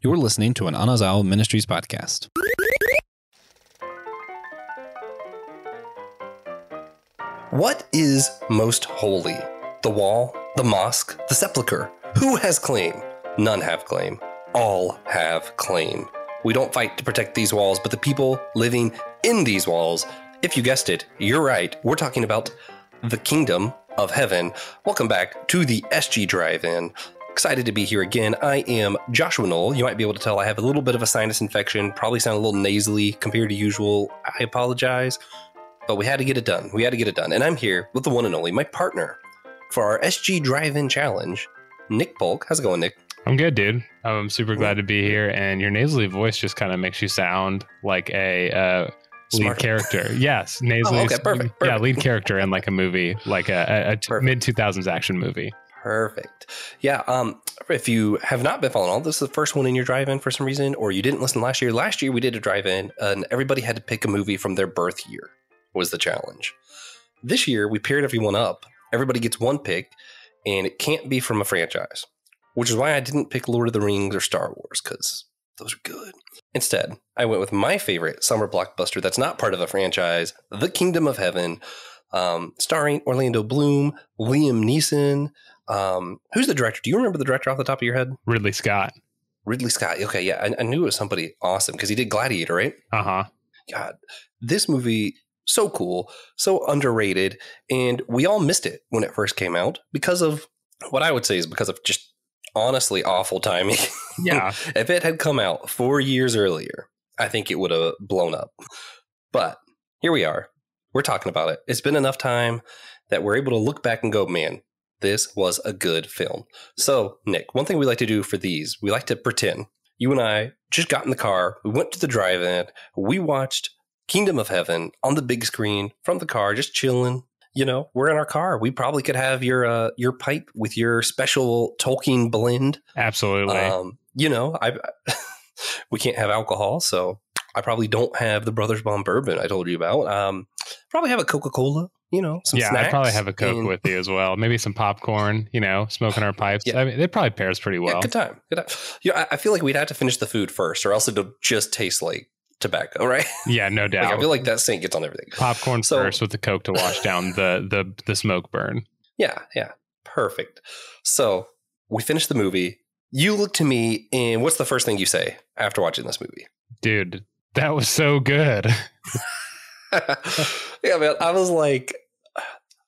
You're listening to an Anazao Ministries podcast. What is most holy? The wall, the mosque, the sepulchre? Who has claim? None have claim. All have claim. We don't fight to protect these walls, but the people living in these walls. If you guessed it, you're right. We're talking about the kingdom of heaven. Welcome back to the SG Drive-In. Excited to be here again. I am Joshua Knoll. You might be able to tell I have a little bit of a sinus infection, probably sound a little nasally compared to usual. I apologize, but we had to get it done. And I'm here with the one and only, my partner for our SG Drive-In Challenge, Nick Polk. How's it going, Nick? I'm good, dude. I'm super glad to be here, and your nasally voice just kind of makes you sound like a lead character. Yes, nasally. Oh, okay, perfect. Yeah, lead character in like a movie, like a mid-2000s action movie. Perfect. Yeah. If you have not been following on, this is the first one in your drive-in for some reason, or you didn't listen last year. Last year we did a drive-in, and everybody had to pick a movie from their birth year. Was the challenge. This year we paired everyone up. Everybody gets one pick, and it can't be from a franchise, which is why I didn't pick Lord of the Rings or Star Wars, because those are good. Instead, I went with my favorite summer blockbuster that's not part of a franchise, The Kingdom of Heaven, starring Orlando Bloom, Liam Neeson. Who's the director? Do you remember the director off the top of your head? Ridley Scott. Okay, yeah, I knew it was somebody awesome because he did Gladiator, right? Uh-huh. God, this movie, so cool, so underrated, and we all missed it when it first came out because of what I would say is because of just honestly awful timing. Yeah. If it had come out 4 years earlier, I think it would have blown up. But here we are. We're talking about it. It's been enough time that we're able to look back and go, man, this was a good film. So, Nick, one thing we like to do for these, we like to pretend. You and I just got in the car. We went to the drive-in. We watched Kingdom of Heaven on the big screen from the car, just chilling. You know, we're in our car. We probably could have your pipe with your special Tolkien blend. Absolutely. You know, we can't have alcohol, so I probably don't have the Brothers Bomb bourbon I told you about. Probably have a Coca-Cola, you know, some snacks. I'd probably have a Coke with you as well. Maybe some popcorn, you know, smoking our pipes. Yeah. I mean, it probably pairs pretty well. Yeah, good time. You know, I feel like we'd have to finish the food first, or else it'll just taste like tobacco, right? Yeah, no doubt. Like, I feel like that scent gets on everything. Popcorn first with the Coke to wash down the smoke burn. Yeah, perfect. So we finished the movie. You look to me, and what's the first thing you say after watching this movie? Dude, that was so good. Yeah, man. I was like,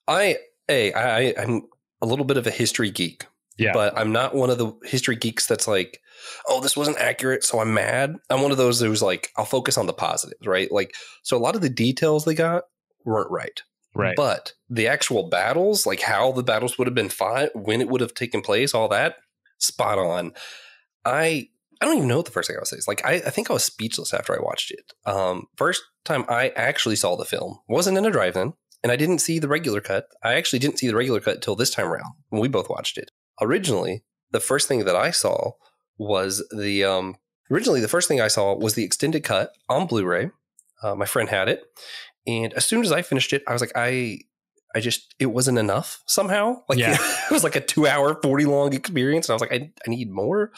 I'm a little bit of a history geek. Yeah. But I'm not one of the history geeks that's like, oh, this wasn't accurate, so I'm mad. I'm one of those who's like, I'll focus on the positives, right? Like, so a lot of the details they got weren't right. Right. But the actual battles, like how the battles would have been fought, when it would have taken place, all that, spot on. I don't even know what the first thing I would say is. Like, I think I was speechless after I watched it. First time I actually saw the film wasn't in a drive-in, and I didn't see the regular cut. I actually didn't see the regular cut until this time around when we both watched it. Originally, the first thing that I saw was the extended cut on Blu-ray. My friend had it, and as soon as I finished it, I was like, it wasn't enough somehow. Like, yeah. It was like a 2-hour, 40-long experience. And I was like, I need more.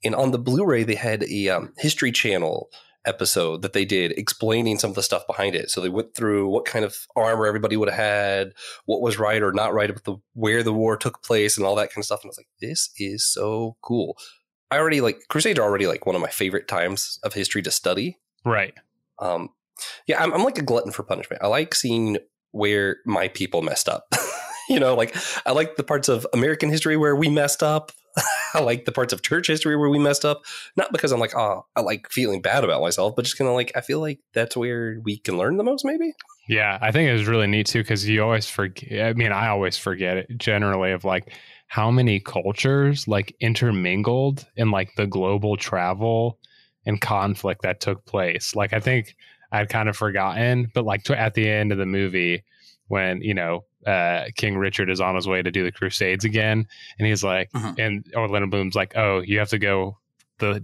And on the Blu-ray, they had a History Channel episode that they did explaining some of the stuff behind it. So they went through what kind of armor everybody would have had, what was right or not right about where the war took place and all that kind of stuff. And I was like, this is so cool. Crusades are already like one of my favorite times of history to study. Right. Yeah, I'm like a glutton for punishment. I like seeing where my people messed up. You know, like I like the parts of American history where we messed up. I like the parts of church history where we messed up. Not because I'm like, oh, I like feeling bad about myself, but just kind of like, I feel like that's where we can learn the most, maybe. Yeah, I think it was really neat too, because you always forget. I mean, I always forget it generally of like how many cultures like intermingled in like the global travel and conflict that took place. Like, I think I'd kind of forgotten, but like at the end of the movie, when, you know, King Richard is on his way to do the Crusades again, and he's like, and Orlando Bloom's like, oh, you have to go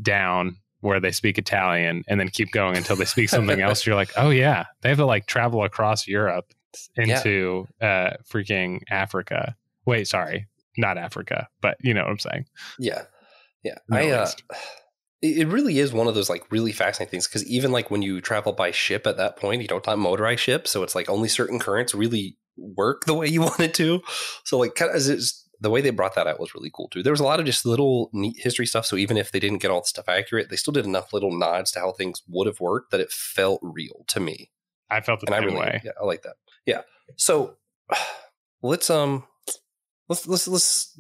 down where they speak Italian and then keep going until they speak something else. You're like, oh yeah, they have to like travel across Europe into freaking Africa. Wait, sorry, not Africa, but you know what I'm saying. Yeah. No, it really is one of those like really fascinating things, because even like when you travel by ship at that point, you don't have motorized ship, so it's like only certain currents really work the way you want it to. So like kind of the way they brought that out was really cool too. There was a lot of just little neat history stuff. So even if they didn't get all the stuff accurate, they still did enough little nods to how things would have worked that it felt real to me. I felt the same way. Yeah, I like that. Yeah. So let's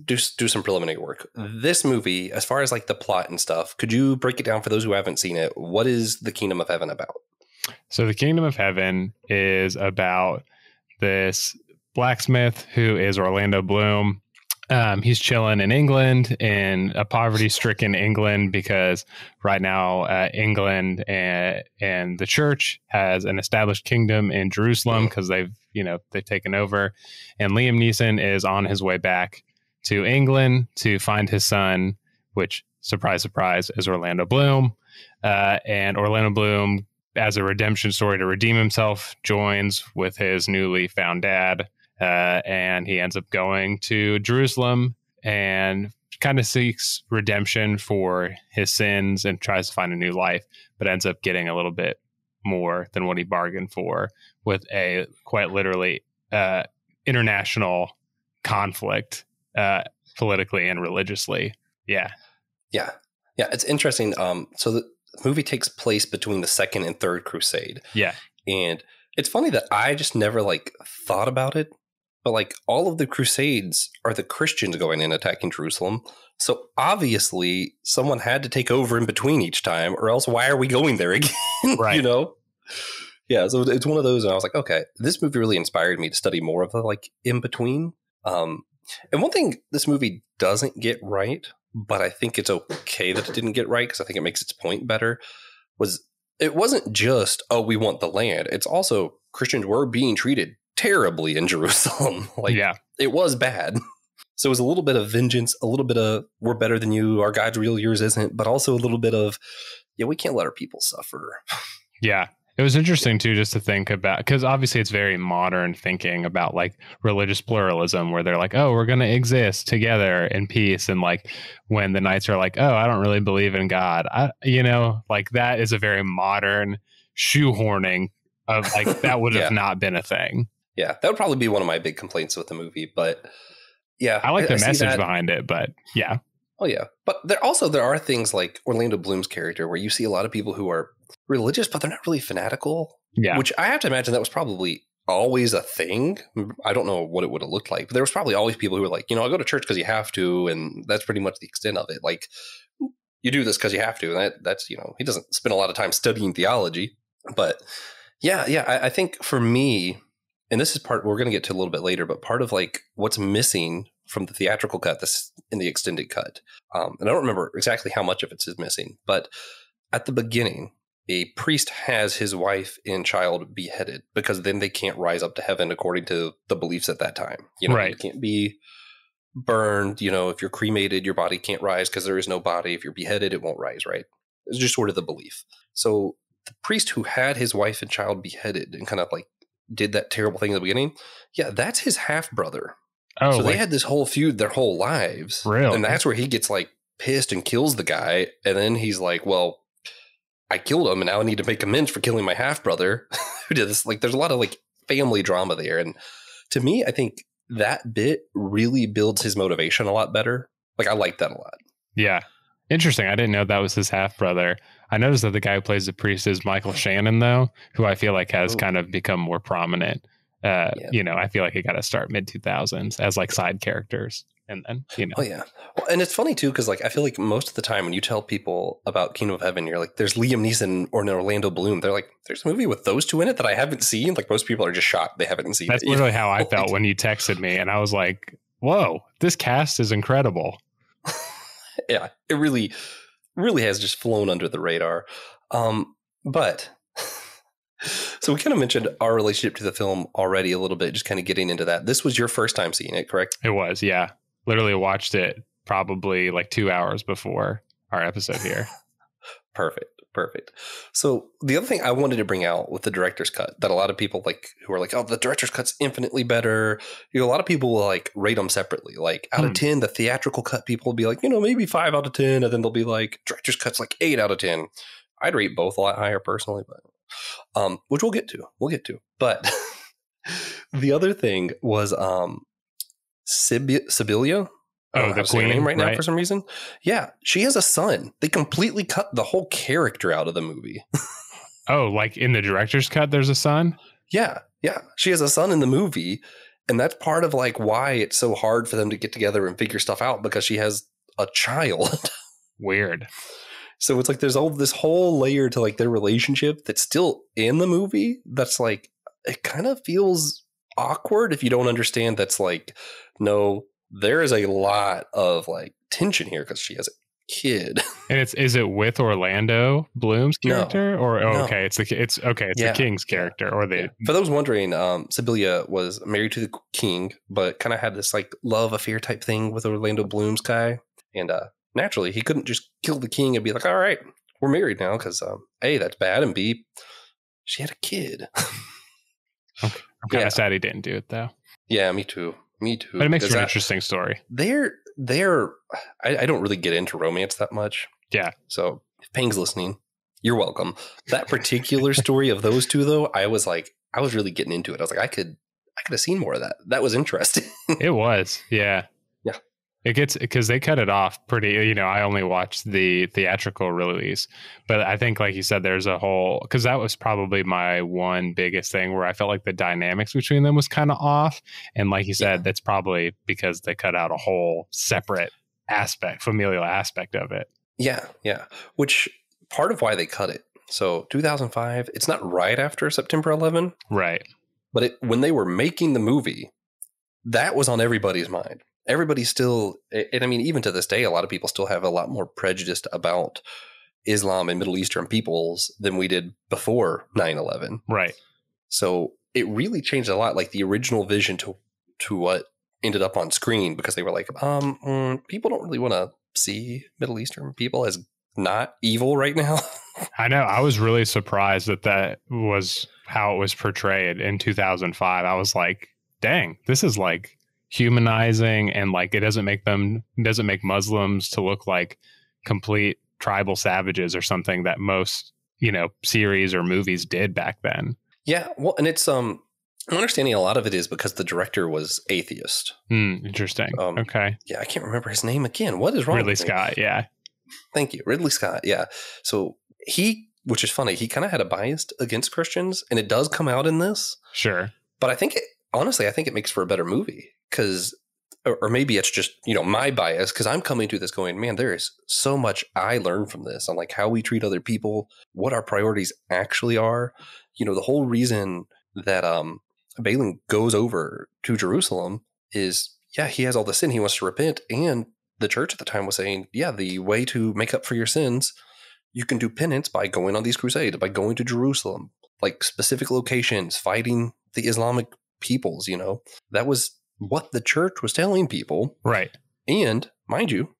do some preliminary work. This movie, as far as like the plot and stuff, could you break it down for those who haven't seen it? What is the Kingdom of Heaven about? So the Kingdom of Heaven is about this blacksmith who is Orlando Bloom. He's chilling in England, in a poverty-stricken England, because right now England and the church has an established kingdom in Jerusalem because they've taken over. And Liam Neeson is on his way back to England to find his son, which, surprise, surprise, is Orlando Bloom. And Orlando Bloom, as a redemption story to redeem himself, joins with his newly found dad. And he ends up going to Jerusalem and kind of seeks redemption for his sins and tries to find a new life, but ends up getting a little bit more than what he bargained for, with a quite literally international conflict politically and religiously. Yeah. It's interesting. So the movie takes place between the Second and Third Crusade. Yeah. And it's funny that I just never like thought about it. But like all of the Crusades are the Christians going in attacking Jerusalem. So obviously someone had to take over in between each time, or else why are we going there again? Right. Yeah. So it's one of those. And I was like, okay, this movie really inspired me to study more of the like in between. And one thing this movie doesn't get right, but I think it's okay that it didn't get right, because I think it makes its point better, was it wasn't just, oh, we want the land. It's also Christians were being treated terribly in Jerusalem. It was bad. So it was a little bit of vengeance, a little bit of we're better than you, our God's real, yours isn't, but also a little bit of, we can't let our people suffer. Yeah. It was interesting too, just to think about, because obviously it's very modern thinking about like religious pluralism, where they're like, oh, we're going to exist together in peace. And like when the knights are like, oh, I don't really believe in God, like that is a very modern shoehorning of like, that would have not been a thing. Yeah, that would probably be one of my big complaints with the movie. But yeah, I like the message behind it. But yeah. Oh, yeah. But there are things like Orlando Bloom's character where you see a lot of people who are religious, but they're not really fanatical. Yeah. Which I have to imagine that was probably always a thing. I don't know what it would have looked like, but there was probably always people who were like, I'll go to church because you have to. And that's pretty much the extent of it. Like, you do this because you have to. And that's, he doesn't spend a lot of time studying theology. But yeah, I think for me, and this is part we're going to get to a little bit later, but part of like what's missing from the theatrical cut, this in the extended cut, and I don't remember exactly how much of it is missing, but at the beginning, a priest has his wife and child beheaded because then they can't rise up to heaven according to the beliefs at that time. Right. You can't be burned. If you're cremated, your body can't rise because there is no body. If you're beheaded, it won't rise. Right. It's just sort of the belief. So the priest who had his wife and child beheaded and kind of like did that terrible thing in the beginning, that's his half brother. Oh, so they had this whole feud their whole lives. Really? And that's where he gets like pissed and kills the guy. And then he's like, well, I killed him and now I need to make amends for killing my half brother who did this. Like, there's a lot of like family drama there. And to me, I think that bit really builds his motivation a lot better. Like, I like that a lot. Yeah. Interesting. I didn't know that was his half brother. I noticed that the guy who plays the priest is Michael Shannon, though, who I feel like has kind of become more prominent. I feel like he got to start mid 2000s as like side characters. And then, Oh, yeah. Well, and it's funny, too, because like I feel like most of the time when you tell people about Kingdom of Heaven, you're like, there's Liam Neeson or Orlando Bloom. They're like, there's a movie with those two in it that I haven't seen. Like, most people are just shocked they haven't seen That's it. literally how I felt when you texted me. And I was like, whoa, this cast is incredible. Yeah, it really has just flown under the radar. But so we kind of mentioned our relationship to the film already a little bit, just kind of getting into that. This was your first time seeing it, correct? It was, yeah. Literally watched it probably like 2 hours before our episode here. Perfect. Perfect. So the other thing I wanted to bring out with the director's cut that a lot of people like who are like, oh, the director's cut's infinitely better. You know, a lot of people will like rate them separately. Like out of 10, the theatrical cut people will be like, maybe 5 out of 10. And then they'll be like, director's cut's like 8 out of 10. I'd rate both a lot higher personally, but which we'll get to. But the other thing was Sibylla. Oh, the queen name right now for some reason. Yeah, she has a son. They completely cut the whole character out of the movie. Oh, like in the director's cut, there's a son? Yeah. She has a son in the movie, and that's part of like why it's so hard for them to get together and figure stuff out because she has a child. Weird. So it's like there's all this whole layer to like their relationship that's still in the movie. That's like it kind of feels awkward if you don't understand. That's like no. There is a lot of like tension here because she has a kid. And is it with Orlando Bloom's character or no. okay? It's the king's character or the. For those wondering, Sibylla was married to the king, but kind of had this like love affair type thing with Orlando Bloom's guy, and naturally he couldn't just kill the king and be like, all right, we're married now because A, that's bad, and B, she had a kid. Okay. I'm kind of sad he didn't do it though. Yeah, me too. But it makes for an interesting story. I don't really get into romance that much. Yeah. So if Pang's listening, you're welcome. That particular story of those two, though, I was really getting into it. I was like, I could have seen more of that. That was interesting. It was. Yeah. Yeah. It gets because they cut it off pretty, I only watched the theatrical release, but I think like you said, there's a whole, because that was probably my one biggest thing where I felt like the dynamics between them was kind of off. And like you said, that's probably because they cut out a whole separate familial aspect of it. Yeah. Yeah. Which part of why they cut it. So 2005, it's not right after September 11. Right. But when they were making the movie, that was on everybody's mind. Everybody still, and I mean, even to this day, a lot of people still have a lot more prejudice about Islam and Middle Eastern peoples than we did before 9/11. Right. So it really changed a lot, like the original vision to what ended up on screen, because they were like, people don't really want to see Middle Eastern people as not evil right now. I know. I was really surprised that was how it was portrayed in 2005. I was like, dang, this is like humanizing, and like it doesn't make Muslims to look like complete tribal savages or something that most series or movies did back then. Yeah, well, and it's I'm understanding a lot of it is because the director was atheist. Interesting. Okay. Yeah, I can't remember his name again. What is wrong? Ridley Scott. Yeah. Thank you, Ridley Scott. Yeah. So which is funny, he kind of had a bias against Christians, and it does come out in this. Sure. But I think it makes for a better movie. Because, or maybe it's just, my bias, because I'm coming to this going, man, there is so much I learned from this on like how we treat other people, what our priorities actually are. The whole reason that Balin goes over to Jerusalem is, he has all the sin, he wants to repent. And the church at the time was saying, the way to make up for your sins, you can do penance by going on these crusades, by going to Jerusalem, like specific locations, fighting the Islamic peoples, that was what the church was telling people. Right. And mind you,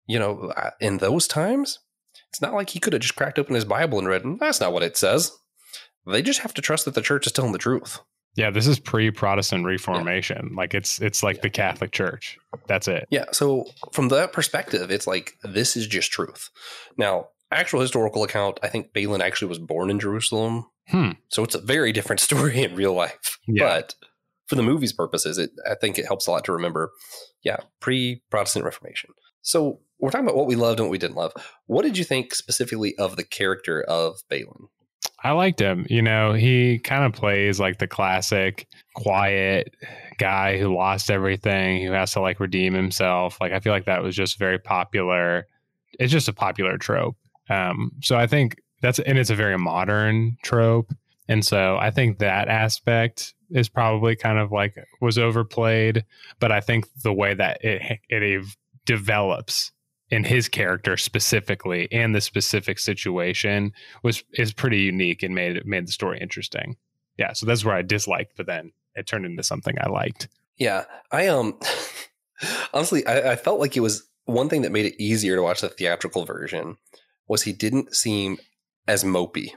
in those times, it's not like he could have just cracked open his Bible and read, that's not what it says. They just have to trust that the church is telling the truth. Yeah, this is pre-Protestant Reformation. Yeah. Like it's like the Catholic Church. That's it. Yeah. So from that perspective, it's like, this is just truth. Now, actual historical account, I think Balin actually was born in Jerusalem. So it's a very different story in real life. Yeah. But for the movie's purposes, I think it helps a lot to remember. Yeah, pre-Protestant Reformation. So we're talking about what we loved and what we didn't love. What did you think specifically of the character of Balin? I liked him. He kind of plays like the classic quiet guy who lost everything, who has to like redeem himself. Like I feel like that was just very popular. It's just a popular trope. So I think it's a very modern trope. And so I think that aspect is probably kind of like was overplayed, but I think the way that it develops in his character specifically and the specific situation is pretty unique and made the story interesting. Yeah. So that's where I disliked, but then it turned into something I liked. Yeah. I honestly, I felt like it was one thing that made it easier to watch the theatrical version was he didn't seem as mopey.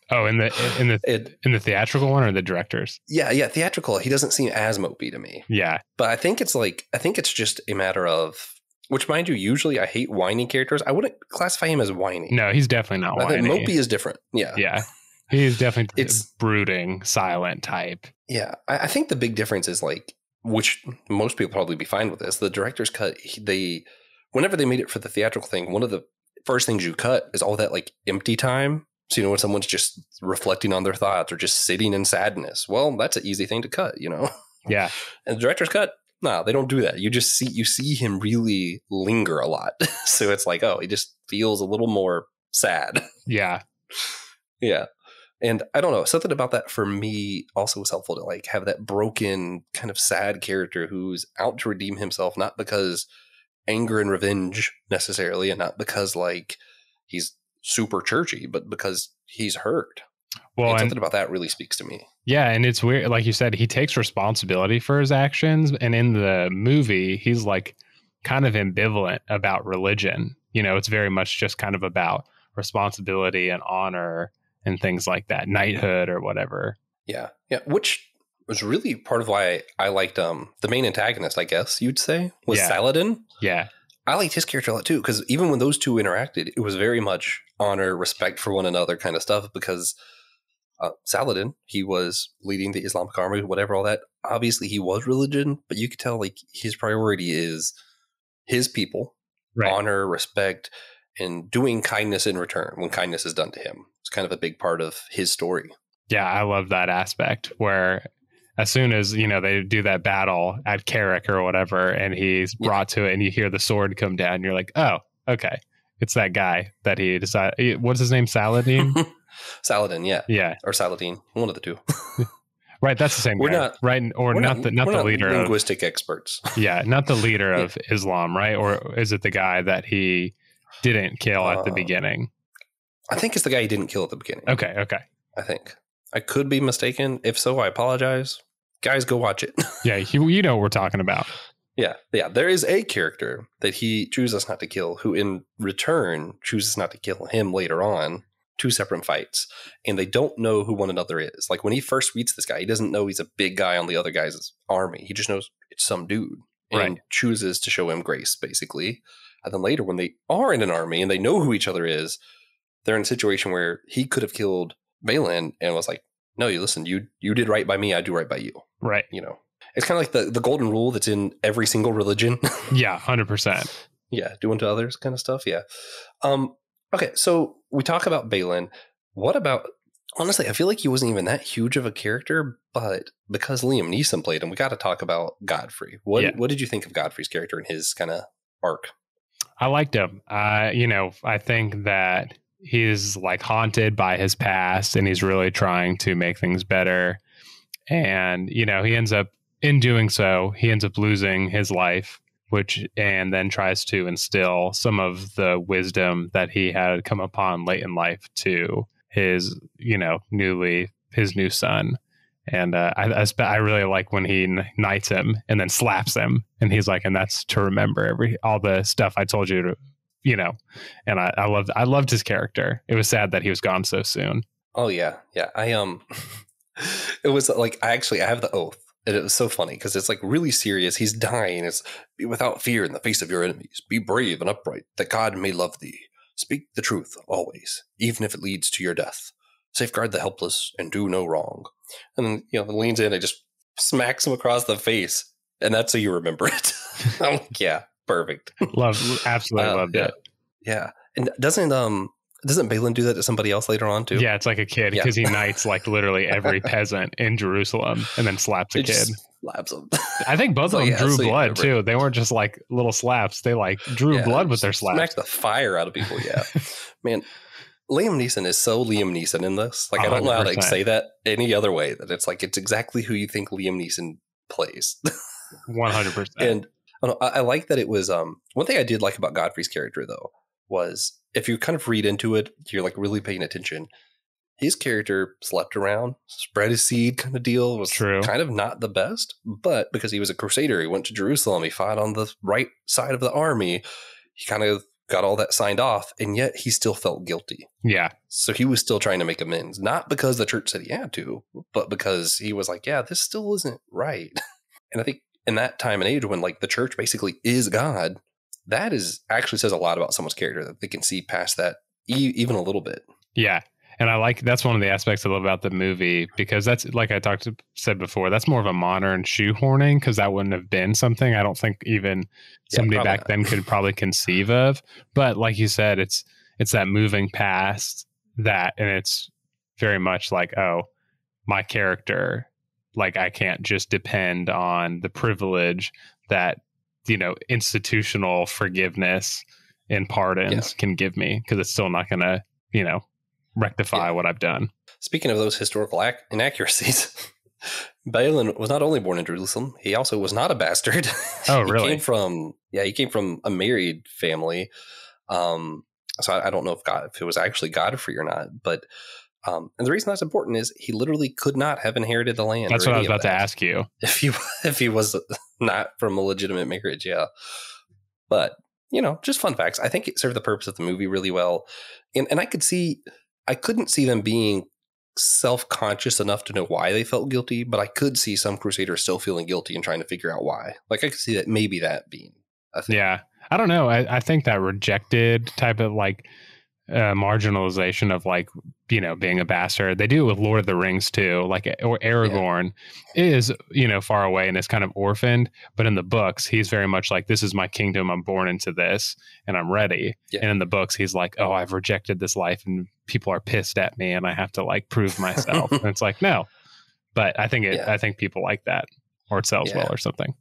Oh, in the theatrical one or the director's? Yeah, theatrical. He doesn't seem as mopey to me. Yeah. But I think it's just a matter of, which mind you, usually I hate whiny characters. I wouldn't classify him as whiny. No, he's definitely not whiny. I think mopey is different. Yeah. Yeah. He is definitely brooding, silent type. Yeah. I think the big difference is like, which most people probably be fine with this. The director's cut, whenever they made it for the theatrical thing, one of the first things you cut is all that like empty time. So, when someone's just reflecting on their thoughts or just sitting in sadness, well, that's an easy thing to cut, Yeah. And the director's cut, no, they don't do that. You see him really linger a lot. So it's like, oh, he just feels a little more sad. Yeah. Yeah. And I don't know, something about that for me also was helpful to like have that broken kind of sad character who's out to redeem himself, not because anger and revenge necessarily, and not because like he's super churchy, but because he's hurt. Well, and something about that really speaks to me. Yeah, and it's weird. Like you said, he takes responsibility for his actions. And in the movie, he's like kind of ambivalent about religion. It's very much just kind of about responsibility and honor and things like that, knighthood or whatever. Yeah. Which was really part of why I liked the main antagonist, I guess you'd say, was Saladin. Yeah. I liked his character a lot too, because even when those two interacted, it was very much honor, respect for one another kind of stuff, because Saladin, he was leading the Islamic army, whatever, all that. Obviously, he was religion, but you could tell like his priority is his people, right. Honor, respect, and doing kindness in return when kindness is done to him. It's kind of a big part of his story. Yeah, I love that aspect where as soon as, they do that battle at Carrick or whatever, and he's brought to it and you hear the sword come down, you're like, oh, okay. It's that guy that he decided. What's his name? Saladin? Saladin, yeah. Yeah. Or Saladin, one of the two. Right, that's the same we're guy. Not, right? Or not the leader. Linguistic experts. Yeah, not the leader of Islam, right? Or is it the guy that he didn't kill at the beginning? I think it's the guy he didn't kill at the beginning. Okay. I think. I could be mistaken. If so, I apologize. Guys, go watch it. Yeah, you know what we're talking about. Yeah. There is a character that he chooses not to kill, who in return chooses not to kill him later on. 2 separate fights. And they don't know who one another is. Like when he first meets this guy, he doesn't know he's a big guy on the other guy's army. He just knows it's some dude. And chooses to show him grace, basically. And then later, when they are in an army and they know who each other is, they're in a situation where he could have killed Balin and was like, no, you listen, you did right by me, I do right by you. Right. It's kind of like the golden rule that's in every single religion. Yeah, 100%. Yeah, do unto others kind of stuff. Yeah. Okay, so we talk about Balin. What about, honestly, I feel like he wasn't even that huge of a character, but because Liam Neeson played him, we got to talk about Godfrey. What did you think of Godfrey's character and his kind of arc? I liked him. I think that he's like haunted by his past and he's really trying to make things better. And, he ends up, in doing so, he ends up losing his life, and then tries to instill some of the wisdom that he had come upon late in life to his, his new son. And I really like when he knights him and then slaps him. And he's like, and that's to remember all the stuff I told you to, and I loved his character. It was sad that he was gone so soon. Oh yeah. Yeah. It was like, I have the oath. And it was so funny because it's like really serious. He's dying. It's be without fear in the face of your enemies. Be brave and upright, that God may love thee. Speak the truth always, even if it leads to your death. Safeguard the helpless and do no wrong. And then, leans in and just smacks him across the face. And that's how you remember it. I'm like, yeah, perfect. Absolutely loved it. Yeah. And doesn't Balin do that to somebody else later on too? Yeah, it's like a kid because he knights like literally every peasant in Jerusalem and then slaps a kid. Slaps them. I think both of them drew blood too. They weren't just like little slaps. They like drew blood with their slaps. Smacked the fire out of people. Yeah, man. Liam Neeson is so Liam Neeson in this. Like 100%. I don't know how to say that any other way. That it's like it's exactly who you think Liam Neeson plays. 100%. And I like that it was. One thing I did like about Godfrey's character though was, if you kind of read into it, you're like really paying attention. His character slept around, spread his seed kind of deal, was kind of not the best, but because he was a crusader, he went to Jerusalem, he fought on the right side of the army, he kind of got all that signed off, and yet he still felt guilty. Yeah. So he was still trying to make amends, not because the church said he had to, but because he was like, yeah, this still isn't right. And I think in that time and age when like the church basically is God, that is actually says a lot about someone's character, that they can see past that even a little bit. Yeah. And that's one of the aspects I love about the movie, because that's, like I said before, that's more of a modern shoehorning, because that wouldn't have been something I don't think even somebody back then could probably conceive of. But like you said, it's that moving past that, and it's very much like, oh, my character, like I can't just depend on the privilege that, institutional forgiveness and pardons can give me, because it's still not going to, rectify what I've done. Speaking of those historical inaccuracies, Balin was not only born in Jerusalem, he also was not a bastard. Oh, really? He came from a married family. So I don't know if it was actually Godfrey or not, but and the reason that's important is he literally could not have inherited the land. That's what I was about to ask you. If he was not from a legitimate marriage, yeah. But just fun facts. I think it served the purpose of the movie really well, and I couldn't see them being self-conscious enough to know why they felt guilty, but I could see some crusaders still feeling guilty and trying to figure out why. Like I could see that maybe that being a thing. Yeah. I don't know. I think that rejected type of like marginalization of like, being a bastard. They do it with Lord of the Rings too. Like, or Aragorn is, far away and is kind of orphaned, but in the books, he's very much like, this is my kingdom. I'm born into this and I'm ready. Yeah. And in the books, he's like, oh, I've rejected this life and people are pissed at me and I have to like prove myself. And it's like, no, but I think I think people like that, or it sells well or something.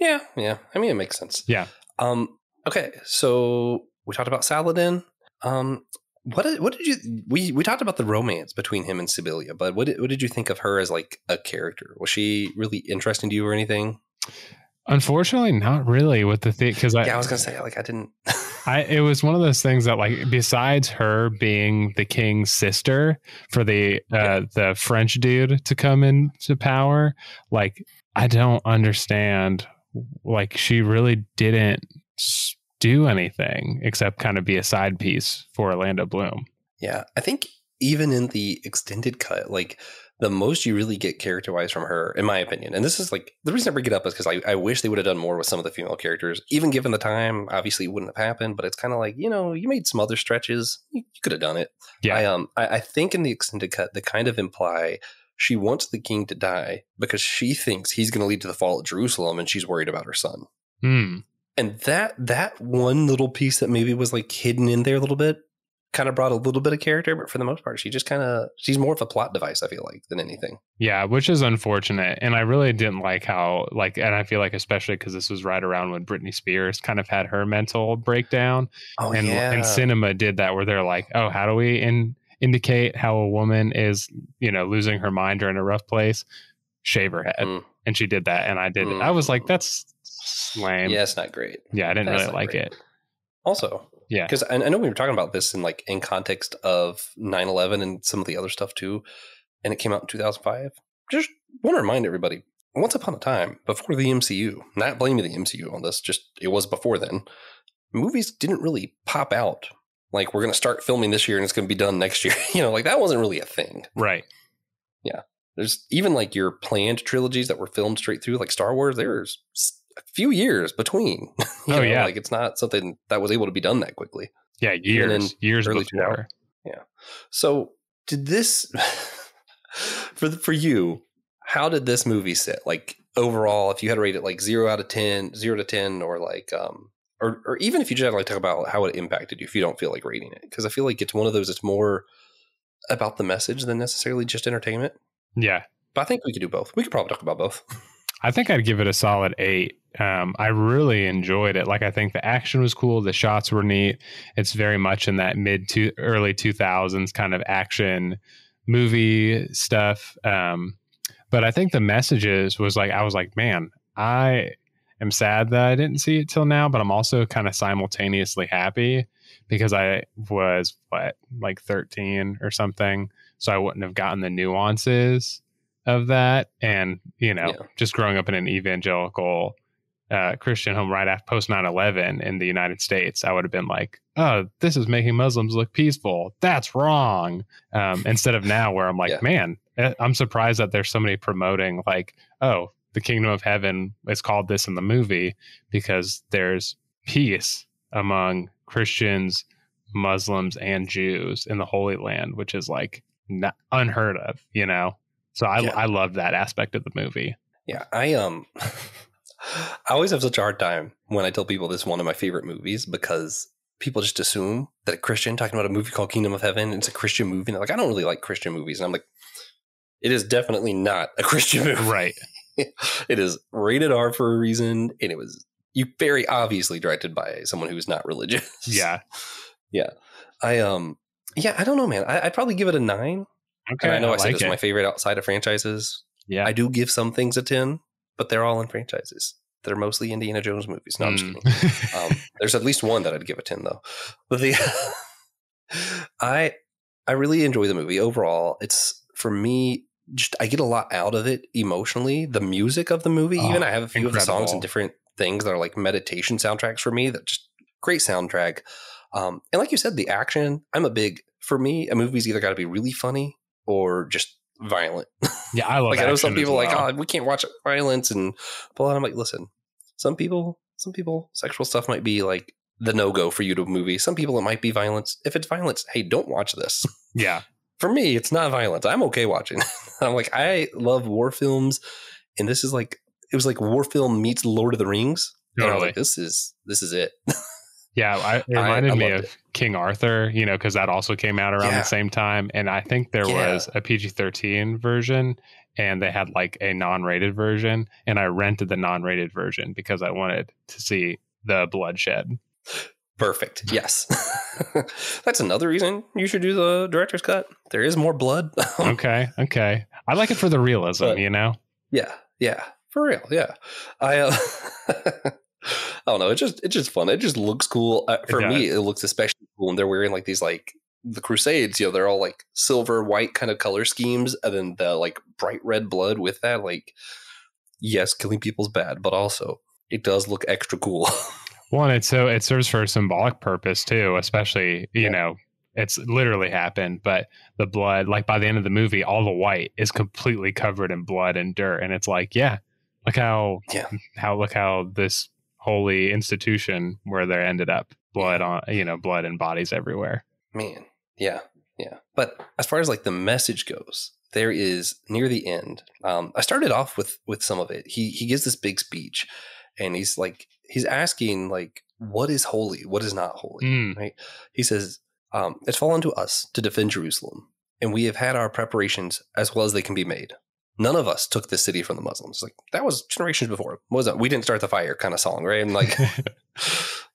Yeah. Yeah. I mean, it makes sense. Yeah. Okay. So we talked about Saladin. What did you, we talked about the romance between him and Sibylla, but what did you think of her as like a character? Was she really interesting to you or anything? Unfortunately, not really with the thing. Cause I was going to say like, I didn't, it was one of those things that like, besides her being the king's sister for the French dude to come into power, like, I don't understand. Like she really didn't do anything except kind of be a side piece for Orlando Bloom. Yeah, I think even in the extended cut, like the most you really get character-wise from her, in my opinion, and this is like the reason I bring it up is because I wish they would have done more with some of the female characters. Even given the time, obviously it wouldn't have happened, but it's kind of like, you made some other stretches, you could have done it. Yeah, I think in the extended cut they kind of imply she wants the king to die because she thinks he's going to lead to the fall of Jerusalem, and she's worried about her son. And that one little piece that maybe was like hidden in there a little bit kind of brought a little bit of character, but for the most part, she's more of a plot device, I feel like, than anything. Yeah, which is unfortunate. And I really didn't like how, like, and I feel like especially because this was right around when Britney Spears kind of had her mental breakdown. Oh, and cinema did that where they're like, oh, how do we indicate how a woman is, losing her mind or in a rough place? Shave her head. And she did that. And I did it. I was like, that's lame. Yeah, it's not great. Yeah, I didn't really like it. Also, yeah, because I know we were talking about this in context of 9/11 and some of the other stuff too, and it came out in 2005. Just want to remind everybody, once upon a time, before the MCU, not blaming the MCU on this, just it was before then, movies didn't really pop out. Like, we're going to start filming this year and it's going to be done next year. Like that wasn't really a thing. Right. Yeah. There's even like your planned trilogies that were filmed straight through, like Star Wars, there's a few years between. Yeah. Like it's not something that was able to be done that quickly. Yeah, years before. Yeah. So did this, for you, how did this movie sit? Like overall, if you had to rate it like 0 to 10, or like, or even if you just had to like talk about how it impacted you, if you don't feel like rating it, because I feel like it's one of those, it's more about the message than necessarily just entertainment. Yeah. But I think we could do both. We could probably talk about both. I think I'd give it a solid 8. I really enjoyed it. Like, I think the action was cool. The shots were neat. It's very much in that early 2000s kind of action movie stuff. But I think the messages was like, I was like, man, I am sad that I didn't see it till now, but I'm also kind of simultaneously happy because I was like 13 or something. So I wouldn't have gotten the nuances of that. And, just growing up in an evangelical Christian home right after post 9/11 in the United States, I would have been like, oh, this is making Muslims look peaceful. That's wrong. Instead of now where I'm like, man, I'm surprised that there's somebody promoting like, oh, the kingdom of heaven is called this in the movie because there's peace among Christians, Muslims, and Jews in the Holy Land, which is like unheard of, you know? So I love that aspect of the movie. Yeah. I always have such a hard time when I tell people this is one of my favorite movies because people just assume that a Christian talking about a movie called Kingdom of Heaven, it's a Christian movie. And they're like, I don't really like Christian movies. And I'm like, it is definitely not a Christian movie. Right. It is rated R for a reason. And it was very obviously directed by someone who is not religious. Yeah. Yeah. I don't know, man. I'd probably give it a 9. Okay. And I know I said like it's my favorite outside of franchises. Yeah. I do give some things a 10. But they're all in franchises. They're mostly Indiana Jones movies. No, I'm just kidding. There's at least one that I'd give a 10, though. But I really enjoy the movie overall. It's, for me, just I get a lot out of it emotionally. The music of the movie, even I have a few of the songs and different things that are like meditation soundtracks for me. That just great soundtrack. And like you said, the action. For me, a movie's either got to be really funny or just violent. Yeah, I love like I know some people like, oh, we can't watch violence and I'm like, listen, some people sexual stuff might be like the no-go for you to a movie. Some people it might be violence. If it's violence, hey, don't watch this. Yeah. For me, it's not violence. I'm okay watching. I'm like, I love war films, and this is like, it was like war film meets Lord of the Rings. Totally. And I was like, this is it. Yeah, it reminded me of King Arthur, you know, because that also came out around the same time. And I think there was a PG-13 version, and they had like a non-rated version. And I rented the non-rated version because I wanted to see the bloodshed. Perfect. Yes. That's another reason you should do the director's cut. There is more blood. Okay. I like it for the realism, you know? Yeah. For real. Yeah. I don't know. It's just fun. It just looks cool. For me, it looks especially cool. And they're wearing like these, like the Crusades, you know, they're all like silver, white kind of color schemes. And then the like bright red blood with that, like, yes, killing people's bad, but also it does look extra cool. Well, and it serves for a symbolic purpose too, especially, you know, it's literally happened, but the blood, like by the end of the movie, all the white is completely covered in blood and dirt. And it's like, look how this holy institution where they ended up, blood on, you know, blood and bodies everywhere. Man. Yeah. But as far as like the message goes, there is near the end. I started off with some of it. He gives this big speech, and he's asking like, what is holy? What is not holy? Right? He says, it's fallen to us to defend Jerusalem, and we have had our preparations as well as they can be made. None of us took this city from the Muslims. Like, that was generations before. What was that? We didn't start the fire kind of song, right? And like,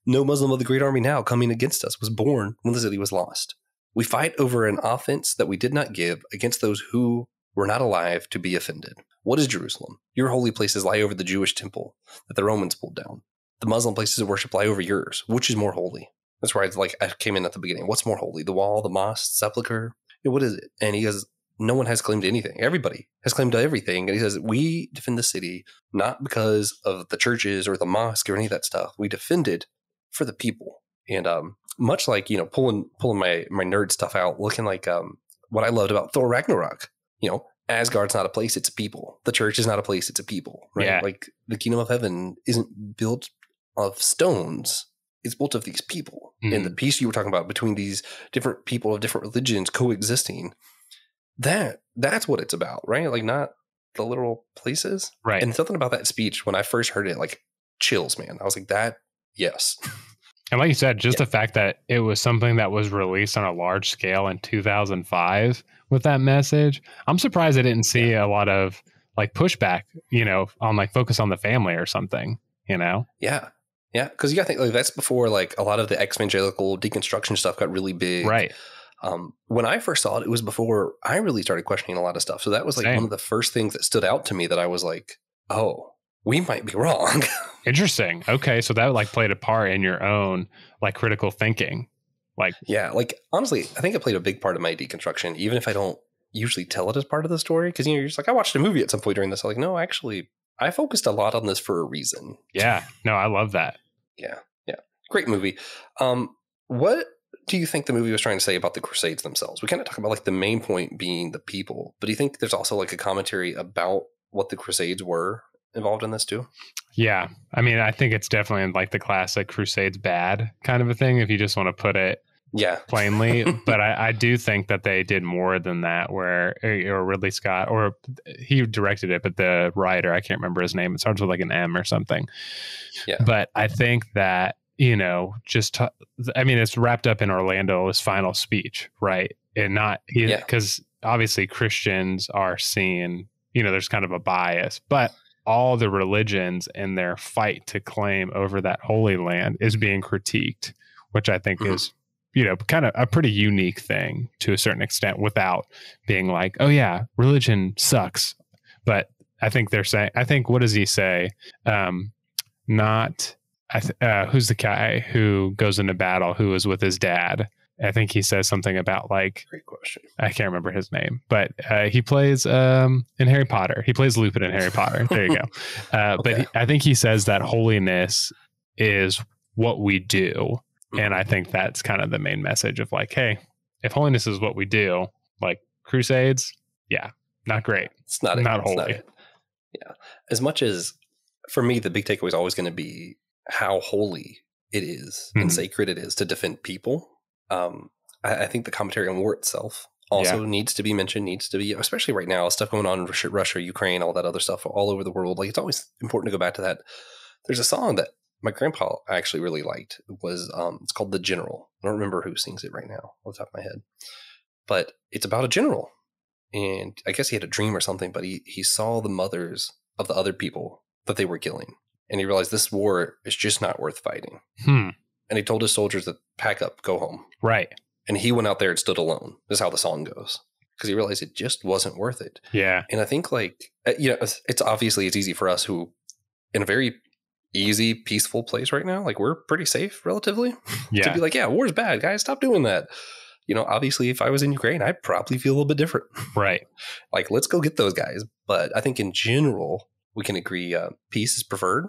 no Muslim of the great army now coming against us was born when the city was lost. We fight over an offense that we did not give against those who were not alive to be offended. What is Jerusalem? Your holy places lie over the Jewish temple that the Romans pulled down. The Muslim places of worship lie over yours. Which is more holy? That's where I came in at the beginning. What's more holy? The wall, the mosque, sepulcher? What is it? And he goes, no one has claimed anything. Everybody has claimed everything. And he says, we defend the city not because of the churches or the mosque or any of that stuff. We defend it for the people. And much like, you know, pulling my nerd stuff out, looking like what I loved about Thor Ragnarok, you know, Asgard's not a place, it's a people. The church is not a place, it's a people. Right? Yeah. Like the kingdom of heaven isn't built of stones. It's built of these people. And the peace you were talking about between these different people of different religions coexisting, that's what it's about, right? Like, not the literal places. Right. And something about that speech, when I first heard it, like, chills, man. I was like, that, yes. And like you said, just the fact that it was something that was released on a large scale in 2005 with that message, I'm surprised I didn't see a lot of like pushback, you know, on like focus on the family or something, you know? Yeah. Because you got to think, like, that's before like a lot of the evangelical deconstruction stuff got really big. Right. When I first saw it, it was before I really started questioning a lot of stuff. So that was like one of the first things that stood out to me that I was like, oh, we might be wrong. Interesting. Okay. So that like played a part in your own like critical thinking. Like, yeah, like honestly, I think it played a big part of my deconstruction, even if I don't usually tell it as part of the story. Cause you know, you're just like, I watched a movie at some point during this. I'm like, no, actually, I focused a lot on this for a reason. Yeah. No, I love that. Yeah. Great movie. What do you think the movie was trying to say about the Crusades themselves? We kind of talk about like the main point being the people, but do you think there's also like a commentary about what the Crusades were involved in this too? Yeah. I mean, I think it's definitely like the classic Crusades bad kind of a thing, if you just want to put it plainly. But I do think that they did more than that, where or Ridley Scott, or he directed it, but the writer, I can't remember his name. It starts with like an M or something. Yeah. But I think that, it's wrapped up in Orlando's final speech, right? And because obviously Christians are seeing, there's kind of a bias, but all the religions in their fight to claim over that Holy Land is being critiqued, which I think is, kind of a pretty unique thing to a certain extent, without being like, oh yeah, religion sucks. But I think they're saying, what does he say? Who's the guy who goes into battle who was with his dad? I think he says something about like, great question. I can't remember his name, but he plays in Harry Potter. He plays Lupin in Harry Potter. There you go. Okay. But I think he says that holiness is what we do. And I think that's kind of the main message of like, hey, if holiness is what we do, like Crusades, not great. It's not holy. Not it. Yeah. As much as for me, the big takeaway is always going to be how holy it is and sacred it is to defend people. I think the commentary on war itself also needs to be mentioned, especially right now, stuff going on in Russia, Ukraine, all that other stuff all over the world. Like, it's always important to go back to that. There's a song that my grandpa actually really liked. It was, it's called The General. I don't remember who sings it right now off the top of my head, but it's about a general. And I guess he had a dream or something, but he saw the mothers of the other people that they were killing. And he realized this war is just not worth fighting. And he told his soldiers to pack up, go home. Right. And he went out there and stood alone. This is how the song goes. Because he realized it just wasn't worth it. Yeah. And I think like, it's obviously it's easy for us who in a very easy, peaceful place right now. Like, we're pretty safe relatively. To be like, yeah, war's bad, guys. Stop doing that. Obviously if I was in Ukraine, I'd probably feel a little bit different. Right. Like, let's go get those guys. But I think in general, we can agree peace is preferred.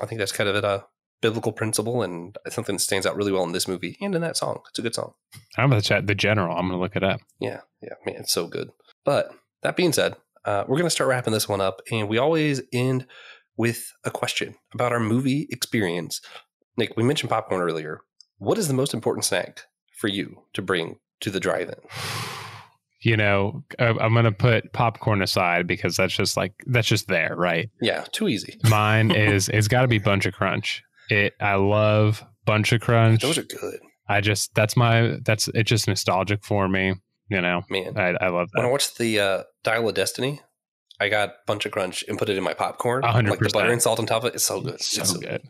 I think that's kind of a biblical principle and something that stands out really well in this movie and in that song. It's a good song. I'm going to chat The General. I'm going to look it up. Yeah, man, it's so good. But that being said, we're going to start wrapping this one up, and we always end with a question about our movie experience. Nick, we mentioned popcorn earlier. What is the most important snack for you to bring to the drive-in? I'm going to put popcorn aside because that's just there, right? Yeah, too easy. Mine it's got to be Bunch of Crunch. I love Bunch of Crunch. Those are good. It's just nostalgic for me. Man, I love that. When I watched the Dial of Destiny, I got Bunch of Crunch and put it in my popcorn. 100%. Like the butter and salt on top of it. It's so good. It's so good.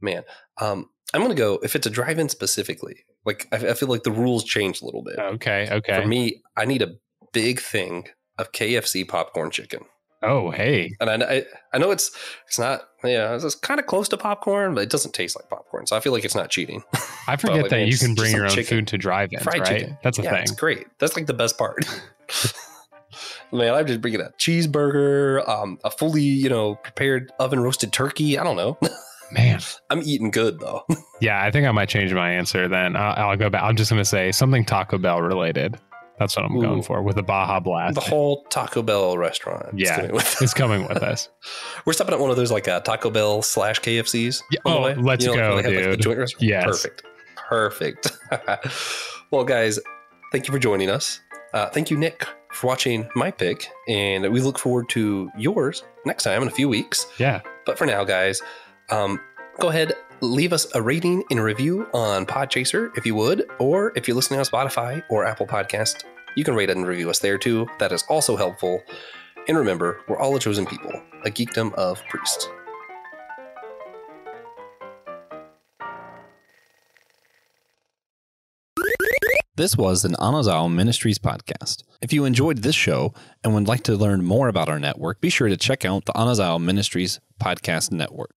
Man, I'm going to go, if it's a drive-in specifically, like I feel like the rules changed a little bit. Okay. For me, I need a big thing of KFC popcorn chicken. Oh, hey. And I know it's not, it's kind of close to popcorn, but it doesn't taste like popcorn. So I feel like it's not cheating. I forget that you can bring your own food to drive-ins, right? Chicken. That's a thing. It's great. That's like the best part. Man, I'm just bringing a cheeseburger, a fully, prepared oven roasted turkey. I don't know. Man, I'm eating good though. Yeah, I think I might change my answer then. I'll go back. I'm just going to say something Taco Bell related. That's what I'm going for with a Baja Blast. The whole Taco Bell restaurant. It's coming with us. We're stopping at one of those like Taco Bell / KFCs. Yeah. Oh, let's go, dude. Like the joint restaurant? Yes. Perfect. Well, guys, thank you for joining us. Thank you, Nick, for watching my pick. And we look forward to yours next time in a few weeks. Yeah. But for now, guys, go ahead, leave us a rating and a review on Podchaser if you would, or if you're listening on Spotify or Apple Podcast, you can rate and review us there too. That is also helpful. And remember, we're all a chosen people, a geekdom of priests. This was an Anazao Ministries podcast. If you enjoyed this show and would like to learn more about our network, be sure to check out the Anazao Ministries Podcast Network.